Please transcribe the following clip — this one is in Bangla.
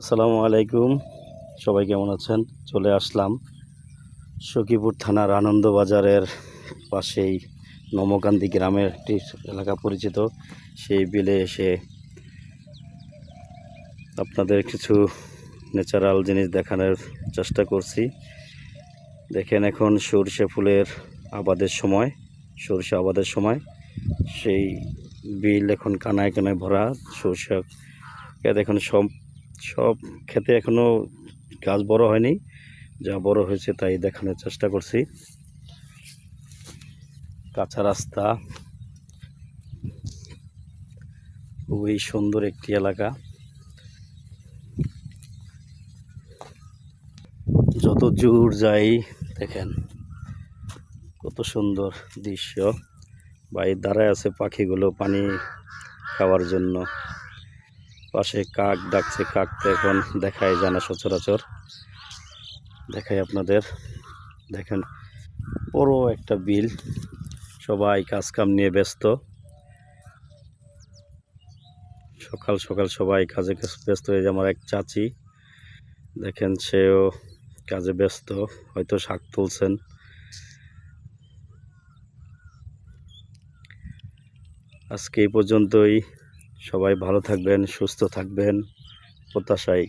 আসসালামু আলাইকুম। সবাই কেমন আছেন? চলে আসলাম সখীপুর থানার আনন্দবাজারের পাশেই নমকান্দি গ্রামের একটি এলাকা পরিচিত। সেই বিলে এসে আপনাদের কিছু ন্যাচারাল জিনিস দেখানোর চেষ্টা করছি। দেখেন, এখন সরষে ফুলের আবাদের সময়, সরষে আবাদের সময়। সেই বিল এখন কানায় কানায় ভরা। সরষে ক্ষেত এখন সব ক্ষেতে এখনও গাছ বড় হয়নি, যা বড় হয়েছে তাই দেখানোর চেষ্টা করছি। কাঁচা রাস্তা, খুবই সুন্দর একটি এলাকা। যত দূর যাই দেখেন কত সুন্দর দৃশ্য। বাইরে দাঁড়ায় আছে পাখিগুলো পানি খাওয়ার জন্য। পাশে কাক ডাকছে, কাক তো এখন দেখাই যায় না সচরাচর। দেখাই আপনাদের, দেখেন বড় একটা বিল, সবাই কাজ কাম নিয়ে ব্যস্ত। সকাল সকাল সবাই কাজে ব্যস্ত হয়ে যায়। আমার এক চাচি দেখেন, সেও কাজে ব্যস্ত, হয়তো শাক তুলছেন। আজকে এই পর্যন্তই। সবাই ভালো থাকবেন, সুস্থ থাকবেন প্রত্যাশায়।